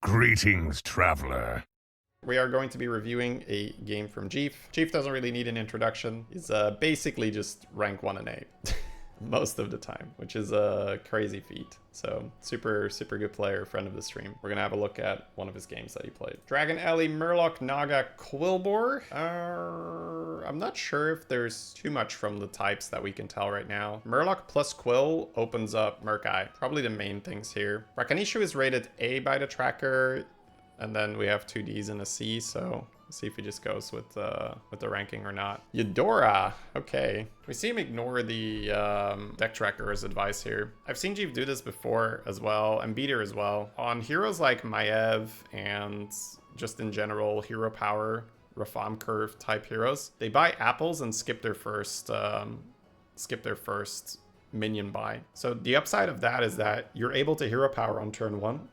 Greetings, traveler. We are going to be reviewing a game from JeefHS. JeefHS doesn't really need an introduction. He's basically just rank 1 and 8 most of the time, which is a crazy feat. So super good player, friend of the stream. We're gonna have a look at one of his games that he played. Dragon Ellie, Murloc, Naga, Quilboar. I'm not sure if there's too much from the types that we can tell right now. Murloc plus Quill opens up Murkeye. Probably the main things here. Rakanishu is rated A by the tracker. And then we have 2 Ds and a C, so let's see if he just goes with the ranking or not. Eudora, okay. We see him ignore the deck tracker's advice here. I've seen Jeef do this before as well, and Beater as well. On heroes like Maiev and just in general hero power, reform curve type heroes, they buy apples and skip their first minion buy. So the upside of that is that you're able to hero power on turn 1.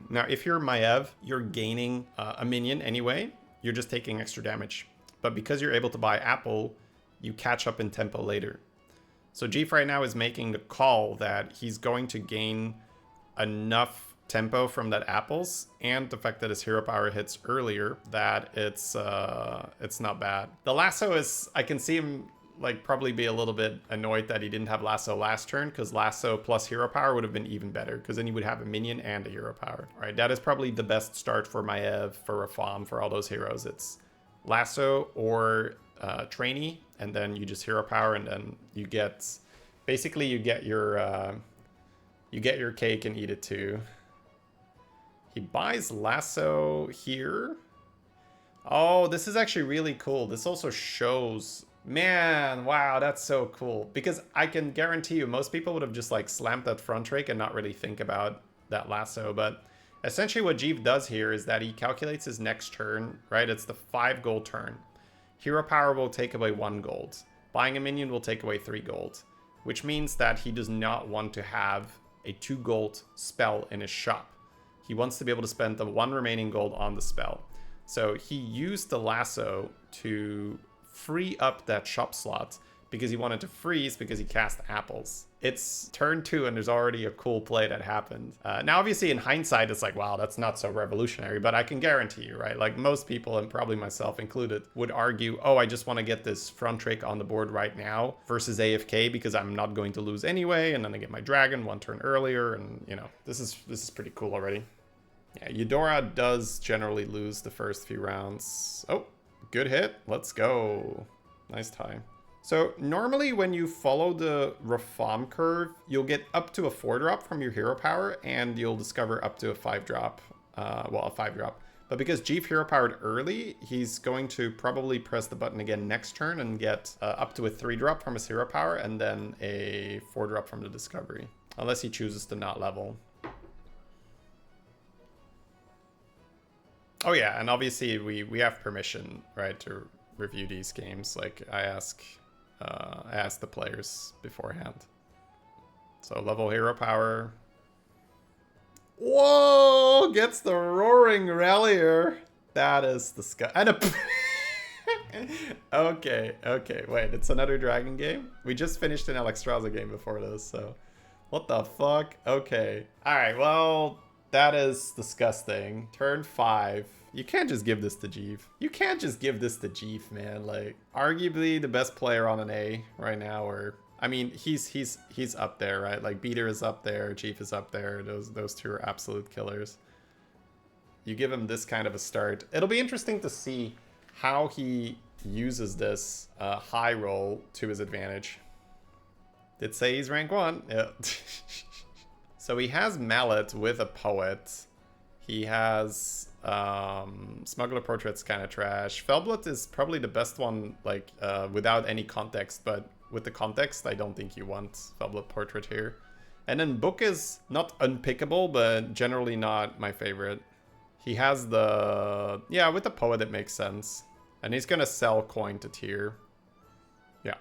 Now, if you're Maiev, you're gaining a minion anyway. You're just taking extra damage. But because you're able to buy Apple, you catch up in tempo later. So Jeef right now is making the call that he's going to gain enough tempo from that apples and the fact that his hero power hits earlier that it's not bad. The lasso is, I can see him like probably be a little bit annoyed that he didn't have lasso last turn, because lasso plus hero power would have been even better, because then you would have a minion and a hero power. All right, that is probably the best start for Maiev, for Rafam, for all those heroes. It's lasso or trainee, and then you just hero power, and then you get basically you get your cake and eat it too. He buys lasso here. Oh, this is actually really cool. This also shows. Man, wow, that's so cool. Because I can guarantee you, most people would have just like slammed that front rake and not really think about that lasso. But essentially what Jeef does here is that he calculates his next turn, right? It's the 5 gold turn. Hero power will take away 1 gold. Buying a minion will take away 3 gold. Which means that he does not want to have a 2 gold spell in his shop. He wants to be able to spend the 1 remaining gold on the spell. So he used the lasso to free up that shop slot because he wanted to freeze because he cast apples. It's turn 2 and there's already a cool play that happened. Now, obviously, in hindsight, it's like, wow, that's not so revolutionary, but I can guarantee you, right? Like most people, and probably myself included, would argue, oh, I just want to get this front rake on the board right now versus AFK because I'm not going to lose anyway, and then I get my dragon 1 turn earlier, and you know, this is pretty cool already. Yeah, Eudora does generally lose the first few rounds. Oh, good hit. Let's go. Nice tie. So normally when you follow the reform curve, you'll get up to a 4-drop from your hero power, and you'll discover up to a 5-drop. Well, a 5-drop. But because Jeef hero powered early, he's going to probably press the button again next turn and get up to a 3-drop from his hero power, and then a 4-drop from the discovery. Unless he chooses to not level. Oh yeah, and obviously we have permission, right, to review these games. Like I ask the players beforehand. So level hero power. Whoa! Gets the roaring rallier. That is disgusting. And a okay, wait, it's another dragon game? We just finished an Alexstrasza game before this, so what the fuck? Okay. Alright, well, that is disgusting. Turn 5. You can't just give this to Jeef. You can't just give this to Jeef, man. Like, arguably the best player on an A right now, or I mean, he's up there, right? Like Beater is up there, Jeef is up there. Those two are absolute killers. You give him this kind of a start. It'll be interesting to see how he uses this high roll to his advantage. Did say he's rank 1. Yeah. So he has Mallet with a Poet. He has Smuggler Portrait's kind of trash. Felblut is probably the best one, like without any context, but with the context, I don't think you want Felblut Portrait here. And then Book is not unpickable, but generally not my favorite. He has the... Yeah, with the Poet it makes sense. And he's gonna sell coin to tier. Yeah.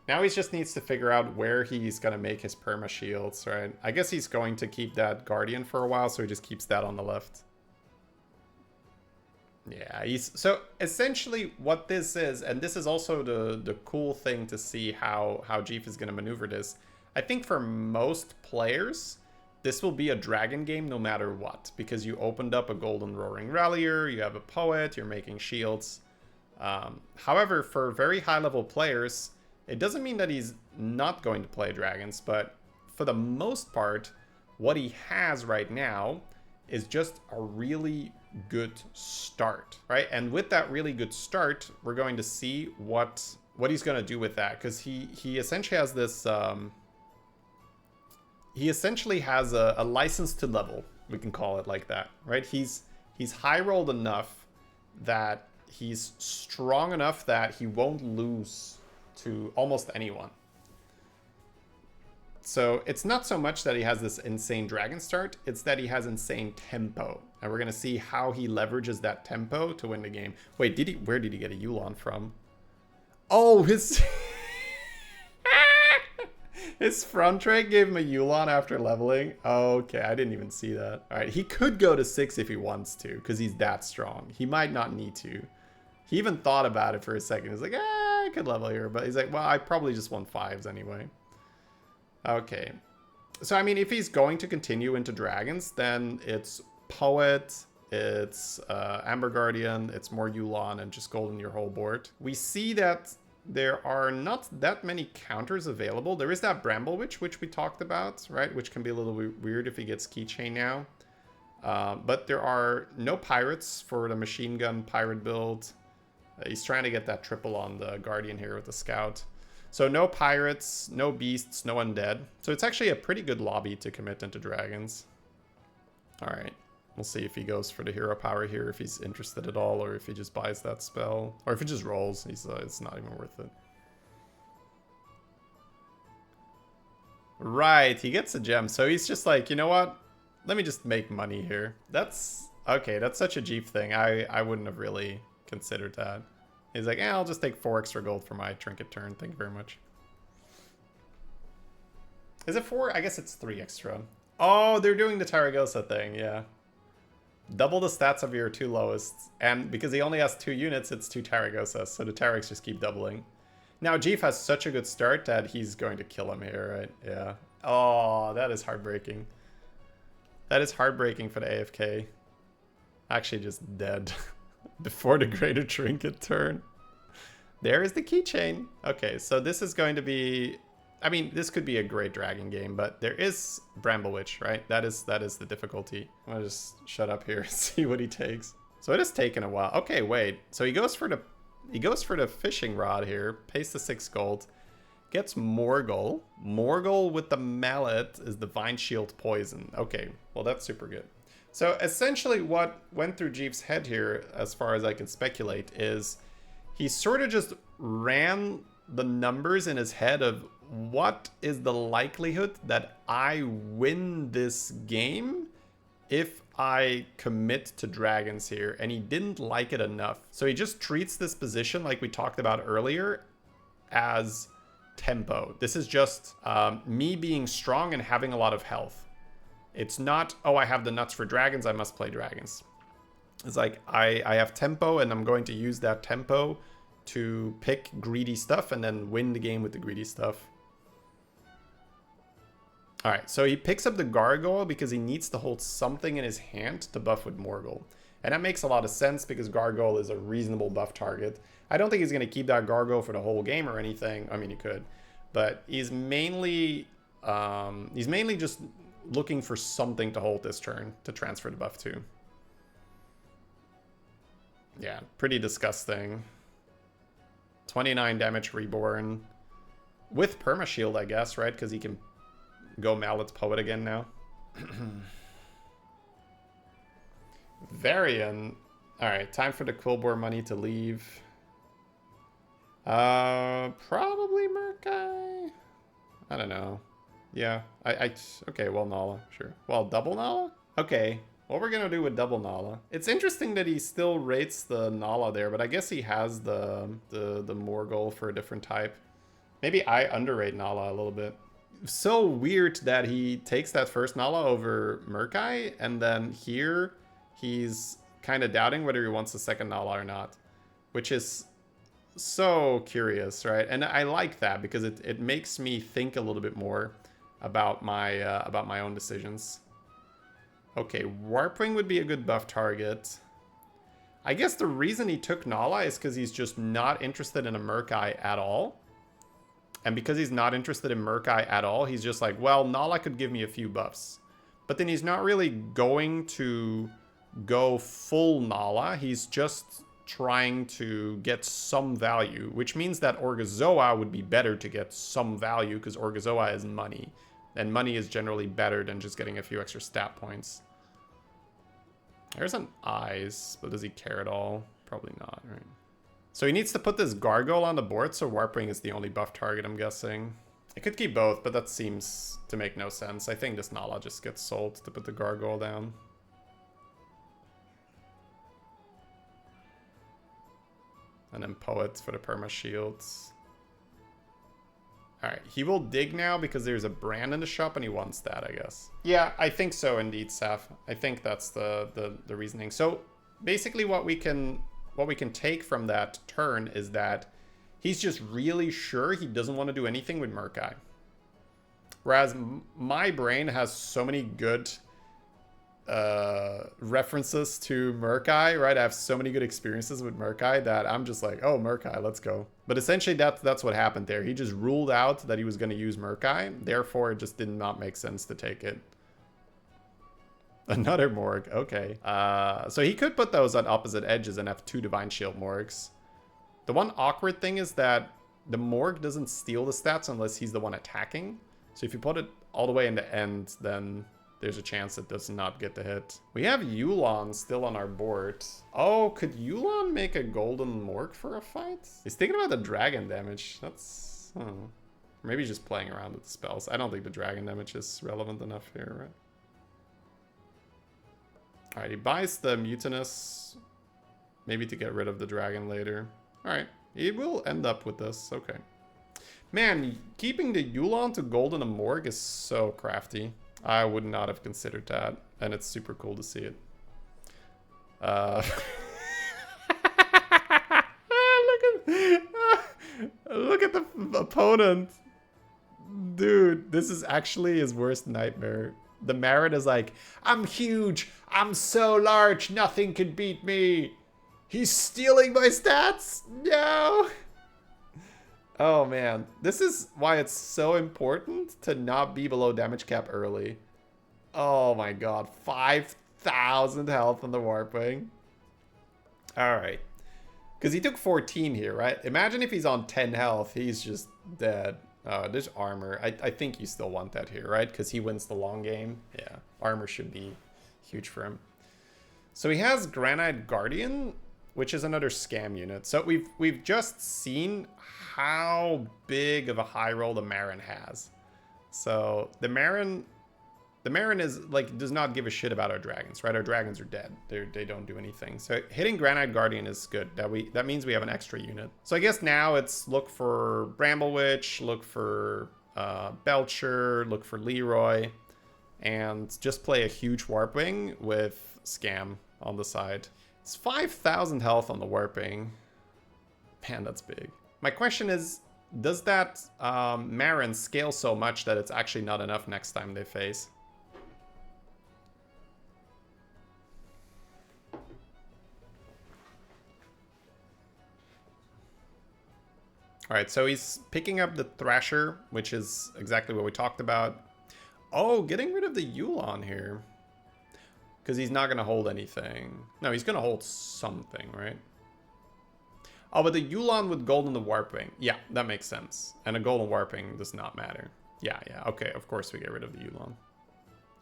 Now he just needs to figure out where he's going to make his perma shields, right? I guess he's going to keep that Guardian for a while, so he just keeps that on the left. Yeah, so essentially what this is, and this is also the cool thing to see how Jeef is going to maneuver this. I think for most players, this will be a dragon game no matter what, because you opened up a golden roaring rallier, you have a poet, you're making shields. However, for very high level players, it doesn't mean that he's not going to play dragons, but for the most part, what he has right now is just a really good start, right? And with that really good start, we're going to see what he's going to do with that, because he essentially has this he essentially has a license to level, we can call it like that, right? He's high rolled enough that he's strong enough that he won't lose to almost anyone. So it's not so much that he has this insane dragon start, it's that he has insane tempo. And we're going to see how he leverages that tempo to win the game. Wait, where did he get a Yulon from? Oh, his his front rank gave him a Yulon after leveling. Okay, I didn't even see that. All right, he could go to 6 if he wants to, because he's that strong. He might not need to. He even thought about it for a second. He's like, I could level here. But he's like, well, I probably just want 5s anyway. Okay. So, I mean, if he's going to continue into dragons, then it's Poet, it's Amber Guardian, it's more Yulon, and just Golden your whole board. We see that there are not that counters counters available. There is that Bramble Witch, which we talked about, right? Which can be a little weird if he gets Keychain now. But there are no pirates for the machine gun pirate build. He's trying to get that triple on the Guardian here with the Scout. So no pirates, no beasts, no undead. So it's actually a pretty good lobby to commit into dragons. All right. We'll see if he goes for the hero power here, if he's interested at all, or if he just buys that spell. Or if he just rolls, it's not even worth it. Right, he gets a gem. So he's just like, you know what? Let me just make money here. That's, okay, that's such a JEEF thing. I wouldn't have really considered that. He's like, I'll just take 4 extra gold for my trinket turn. Thank you very much. Is it 4? I guess it's 3 extra. Oh, they're doing the Taragosa thing, yeah. Double the stats of your 2 lowest. And because he only has 2 units, it's 2 Taragosas. So the Tarags just keep doubling. Now, JEEF has such a good start that he's going to kill him here, right? Yeah. Oh, that is heartbreaking. That is heartbreaking for the AFK. Actually, just dead. Before the greater trinket turn. There is the keychain. Okay, so this is going to be... I mean, this could be a great dragon game, but there is Bramble Witch, right? That is the difficulty. I'm gonna just shut up here and see what he takes. So it has taken a while. Okay, wait. So he goes for the fishing rod here, pays the 6 gold, gets Morgl. Morgl with the mallet is Divine Shield Poison. Okay, well that's super good. So essentially what went through JEEF's head here, as far as I can speculate, is he sort of just ran the numbers in his head of what is the likelihood that I win this game if I commit to dragons here, and he didn't like it enough. So he just treats this position, like we talked about earlier, as tempo. This is just me being strong and having a lot of health. It's not, oh, I have the nuts for dragons, I must play dragons. It's like, I have tempo, and I'm going to use that tempo to pick greedy stuff and then win the game with the greedy stuff. All right, so he picks up the Gargoyle because he needs to hold something in his hand to buff with Morgl. And that makes a lot of sense because Gargoyle is a reasonable buff target. I don't think he's going to keep that Gargoyle for the whole game or anything. I mean, he could. But he's mainly just looking for something to hold this turn to transfer the buff to. Yeah, pretty disgusting. 29 damage Reborn. With Permashield, I guess, right? Because he can go Mallet's Poet again now. Varian. Alright, time for the Quillbore money to leave. Probably Murkai? I don't know. Yeah, okay, well, Nala, sure. Well, double Nala? Okay, what we're gonna do with double Nala. It's interesting that he still rates the Nala there, but I guess he has the Morgl for a different type. Maybe I underrate Nala a little bit. So weird that he takes that first Nala over Murkai, and then here he's kind of doubting whether he wants the second Nala or not, which is so curious, right? And I like that because it makes me think a little bit more. about my own decisions. Okay, Warpwing would be a good buff target. I guess the reason he took Nala is because he's just not interested in a Murk-Eye at all. And because he's not interested in Murk-Eye at all, he's just like, well, Nala could give me a few buffs. But then he's not really going to go full Nala. He's just trying to get some value, which means that Orgazoa would be better to get some value because Orgazoa is money. And money is generally better than just getting a few extra stat points. There's an Eyes, but does he care at all? Probably not, right? So he needs to put this Gargoyle on the board, so Warpwing is the only buff target, I'm guessing. I could keep both, but that seems to make no sense. I think this Nala just gets sold to put the Gargoyle down. And then Poet for the perma shields. Alright, he will dig now because there's a brand in the shop and he wants that, I guess. Yeah, I think so indeed, Saf. I think that's the reasoning. So basically what we can take from that turn is that he's just really sure he doesn't want to do anything with Murk-Eye. Whereas my brain has so many good references to Murk-Eye, right? I have so many good experiences with Murk-Eye that I'm just like, oh, Murk-Eye, let's go. But essentially that's what happened there. He just ruled out that he was going to use Murk-Eye. Therefore, it just did not make sense to take it. Another Morg, okay. So he could put those on opposite edges and have 2 Divine Shield Morgs. The one awkward thing is that the Morg doesn't steal the stats unless he's the one attacking. So if you put it all the way in the end, then there's a chance it does not get the hit. We have Yulon still on our board. Oh, could Yulon make a golden Morg for a fight? He's thinking about the dragon damage. That's, I don't know. Maybe he's just playing around with the spells. I don't think the dragon damage is relevant enough here, right? Alright, he buys the Mutinous. Maybe to get rid of the dragon later. Alright, he will end up with this. Okay. Man, keeping the Yulon to golden and Morg is so crafty. I would not have considered that, and it's super cool to see it. Look at the opponent. Dude, this is actually his worst nightmare. The Marin is like, I'm huge, I'm so large, nothing can beat me. He's stealing my stats? No. Oh man, this is why it's so important to not be below damage cap early. Oh my god, 5,000 health on the Warpwing. Alright. Because he took 14 here, right? Imagine if he's on 10 health, he's just dead. There's armor. I think you still want that here, right? Because he wins the long game. Yeah, armor should be huge for him. So he has Granite Guardian, which is another scam unit. So we've just seen how big of a high roll the Marin has. So the Marin is like does not give a shit about our dragons, right? Our dragons are dead. They don't do anything. So hitting Granite Guardian is good. That means we have an extra unit. So I guess now it's look for Bramble Witch, look for Belcher, look for Leroy, and just play a huge Warpwing with Scam on the side. It's 5,000 health on the Warping. Man, that's big. My question is, does that Marin scale so much that it's actually not enough next time they face? Alright, so he's picking up the Thrasher, which is exactly what we talked about. Oh, getting rid of the Yulon here. Because he's not going to hold anything. No, he's going to hold something, right? Oh, but the Yulon with gold in the Warpwing. Yeah, that makes sense. And a golden Warpwing does not matter. Yeah, okay, of course we get rid of the Yulon.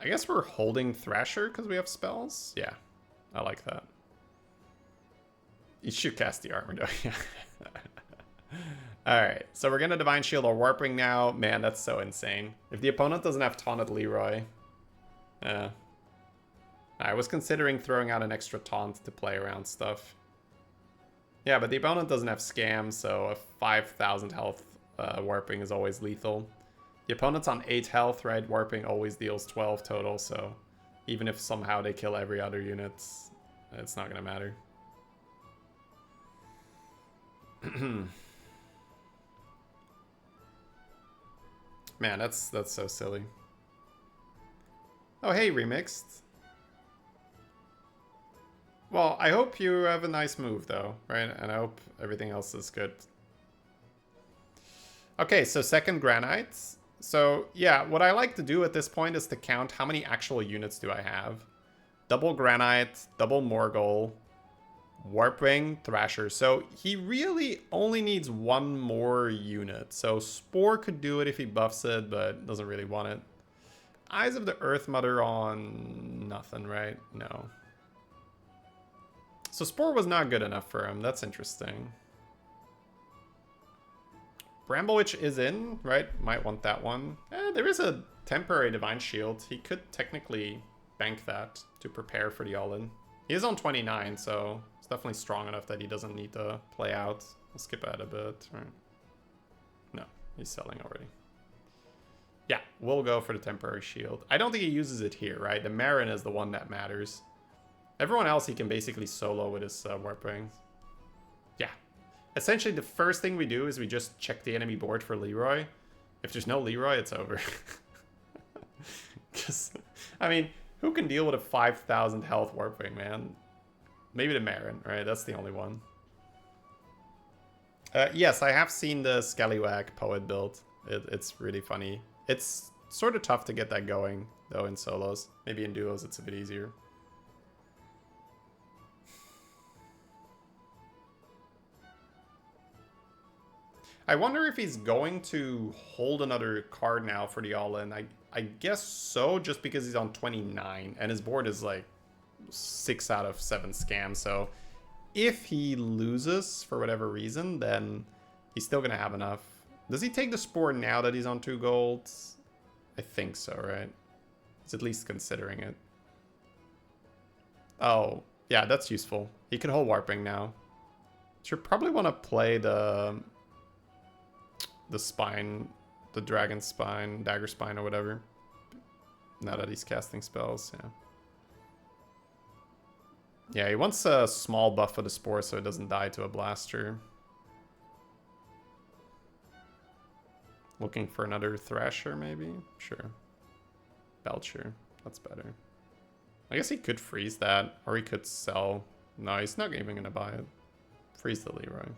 I guess we're holding Thrasher because we have spells? Yeah, I like that. You should cast the armor, though. Yeah. Alright, so we're going to Divine Shield our Warpwing now. Man, that's so insane. If the opponent doesn't have Taunted Leroy. I was considering throwing out an extra Taunt to play around stuff. Yeah, but the opponent doesn't have Scam, so a 5,000 health Warpwing is always lethal. The opponent's on 8 health, right? Warpwing always deals 12 total, so even if somehow they kill every other unit, it's not going to matter. Man, that's so silly. Oh, hey, Remixed. Well, I hope you have a nice move, though, right? And I hope everything else is good. Okay, so second Granite. So, yeah, what I like to do at this point is to count how many actual units do I have. Double Granite, double Morgl, Warpwing, Thrasher. So he really only needs one more unit. So Spore could do it if he buffs it, but doesn't really want it. Eyes of the Earth Mother on nothing, right? No. So Spore was not good enough for him. That's interesting. Bramblewitch is in, right? Might want that one. There is a temporary Divine Shield. He could technically bank that to prepare for the all-in. He is on 29, so it's definitely strong enough that he doesn't need to play out. I'll skip ahead a bit. Right. No, he's selling already. Yeah, we'll go for the temporary shield. I don't think he uses it here, right? The Marin is the one that matters. Everyone else he can basically solo with his Warpwing. Yeah. Essentially, the first thing we do is we just check the enemy board for Leroy. If there's no Leroy, it's over. Because, I mean, who can deal with a 5,000 health Warpwing, man? Maybe the Marin, right? That's the only one. Yes, I have seen the Scallywag Poet build. It's really funny. It's sort of tough to get that going, though, in solos. Maybe in duos it's a bit easier. I wonder if he's going to hold another card now for the all-in. I guess so, just because he's on 29, and his board is like 6 out of 7 scams. So if he loses for whatever reason, then he's still going to have enough. Does he take the Spore now that he's on 2 golds? I think so, right? He's at least considering it. Oh, yeah, that's useful. He can hold Warping now. Should probably want to play the spine, the dragon spine, dagger spine, or whatever. Now that he's casting spells, yeah. Yeah, he wants a small buff for the Spore so it doesn't die to a blaster. Looking for another Thrasher, maybe? Sure. Belcher, that's better. I guess he could freeze that, or he could sell. No, he's not even gonna buy it. Freeze the Leroy.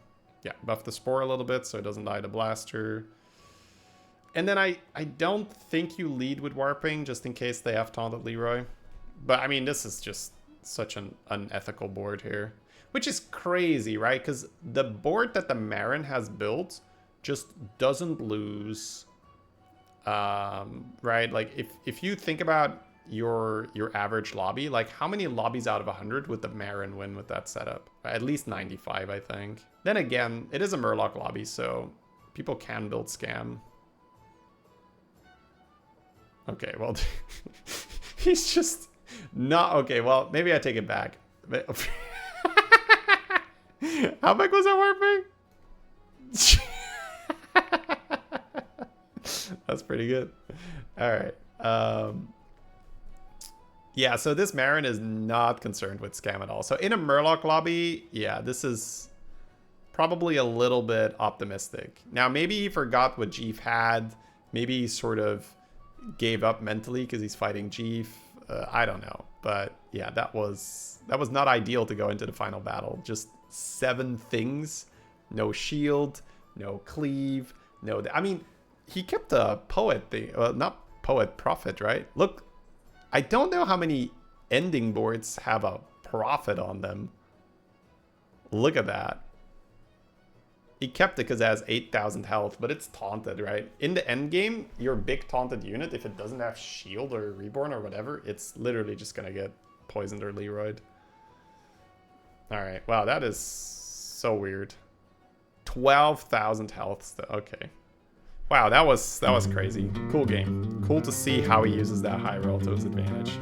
Yeah, buff the Spore a little bit so it doesn't die to blaster. And then I don't think you lead with Warping just in case they have taunted Leroy. But I mean, this is just such an unethical board here. Which is crazy, right? Because the board that the Marin has built just doesn't lose. Right? Like if you think about your average lobby, like how many lobbies out of 100 would the Marin win with that setup? At least 95, I think. Then again, it is a Murloc lobby, so people can build scam. Okay, well, he's just not okay. Well, maybe I take it back. How big was that Warping? That's pretty good. All right. Yeah, so this Marin is not concerned with scam at all. So in a Murloc lobby, yeah, this is probably a little bit optimistic. Now, maybe he forgot what Jeef had. Maybe he sort of gave up mentally because he's fighting Jeef. I don't know. But yeah, that was not ideal to go into the final battle. Just 7 things. No shield, no cleave, no... I mean, he kept a Poet thing. Well, not Poet, Prophet, right? Look, I don't know how many ending boards have a Prophet on them. Look at that. He kept it because it has 8,000 health, but it's taunted, right? In the end game, your big taunted unit, if it doesn't have shield or reborn or whatever, it's literally just going to get poisoned or Leroyed. All right. Wow, that is so weird. 12,000 health. Okay. Wow, that was crazy. Cool game. Cool to see how he uses that high roll to his advantage.